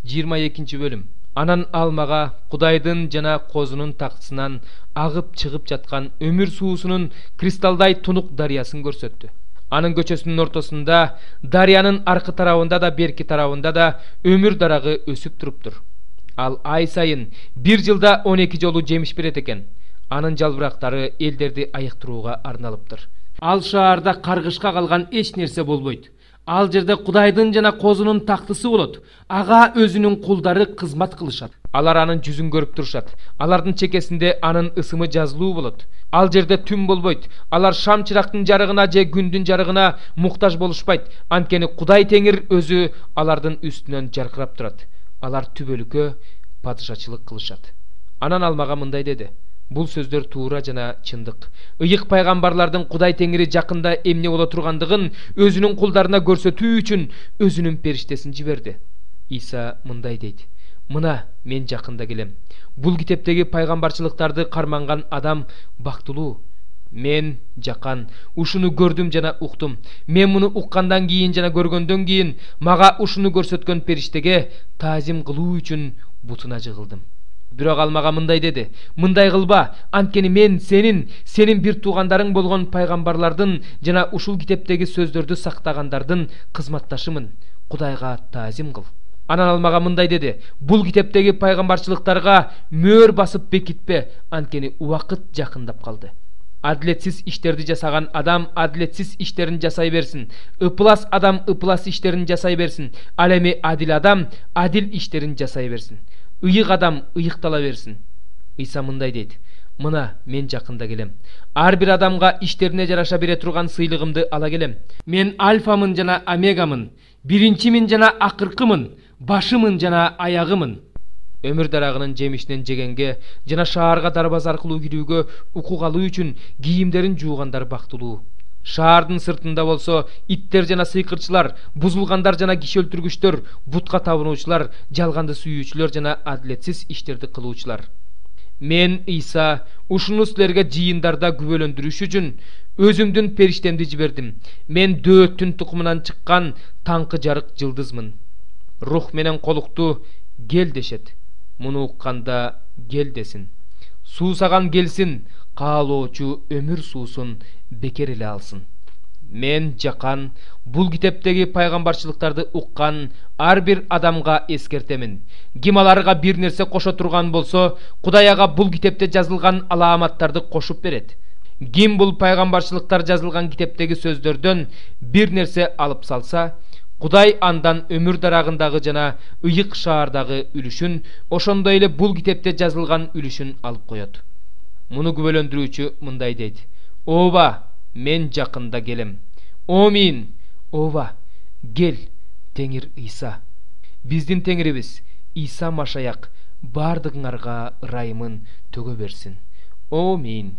22 bölüm. Анан ал мага Кудайдын жана козунун тактысынан агып чыгып жаткан өмүр суусунун кристалдай тунук дарыясын көрсөттү. Анын көчөсүнүн ортосунда, дарыянын аркы тарабында да берки тарабында да өмүр дарагы өсүп туруптур. Ал ай сайын бир жылда 12 жолу жемиш берет экен. Анын жалбырактары элдерди айыктырууга арналыптыр. Ал шаарда каргышка калган эч нерсе болбойт. Ал жерде Кудайдын жана козунун тактысы болот. Ага өзүнүн кулдары кызмат кылышат. Алар анын жүзүн көрүп турушат. Алардын чекесинде анын ысымы жазылуу болот. Ал жерде түн болбойт. Алар шам чырактын жарыгына же күндүн жарыгына муктаж болушпайт. Анткени Кудай Теңир өзү алардын үстүнөн жаркырап турат. Алар түбөлүккө падышачылык кылышат. Анан ал мага мындай деди: бул сөздөр туура жана чындык. Ыйык пайгамбарлардын Кудай Теңири жакында эмне боло тургандыгын өзүнүн кулдарына көрсөтүү үчүн өзүнүн периштесин жиберди. Иса мындай дейт: мына мен жакында келем. Бул китептеги пайгамбарчылыктарды карманган адам бактылуу. Мен жакан ушуну көрдүм жана уктум. Мен муну уккандан кийин жана көргөндөн кийин мага ушуну көрсөткөн периштеге таазим кылуу үчүн бутуна жыгылдым. Бирок ал мага мындай деди: мындай кылба, анткени мен сенин бир туугандарың болгон пайгамбарлардын жана ушул китептеги сөздөрдү сактагандардын кызматташымын. Кудайга таазим кыл. Анан ал мага мындай деди: бул китептеги пайгамбарчылыктарга мөөр басып бекитпе, анткени убакыт жакындап калды. Адилетсиз иштерди жасаган адам адилетсиз иштерин жасай берсин. Ыпылас адам ыпылас иштерин жасай берсин. Ал эми адил адам адил иштерин жасай берсин. Ыйык адам ыйыктала берсин. Иса мындай дейт: мына мен жакында келем. Ар бир адамга иштерине жараша бере турган сыйлыгымды ала келем. Мен альфамын жана омегамын, биринчимин жана акыркымын, башымын жана аягымын. Өмүр дарагынын жемишинен жегенге жана шаарга дарбаз аркылуу кирүүгө укугалы үчүн кийимдерин жуугандар бактылуу. Шаардын сыртында болсо иттер жана сыйкырчылар, бузулгандар жана киши өлтүргүчтөр, бутка табынуучулар, жалганды сүйүүчүлөр жана адилетсиз иштерди кылуучулар. Мен Иса ушуну силерге жыйындарда күбөлөндүрүш үчүн өзүмдүн периштемди жибердим. Мен дөөттүн тукумунан чыккан таңкы жарык жылдызмын. Рух менен колукту кел дешет. Муну укканда кел десин. Суусаган келсин, каалоочу өмүр суусун бекер эле алсын. Мен жакан бул китептеги пайгамбарчылыктарды уккан ар бир адамга эскертемин. Ким аларга бир нерсе кошо турган болсо, Кудай ага бул китепте жазылган алааматтарды кошуп берет. Ким бул пайгамбарчылыктар жазылган китептеги сөздөрдөн бир нерсе алып салса, Кудай андан өмүр дарагындагы жана ыйык шаардагы үлүшүн, ошондой эле бул китепте жазылган үлүшүн алып коет. Муну күбөлөндүрүүчү мындай дейт: ооба, мен жакында келем. Омин. Ооба, кел, Теңир Иса. Биздин Теңирибиз Иса Машаяк бардыгыңарга ырайымын төгө берсин. Омин.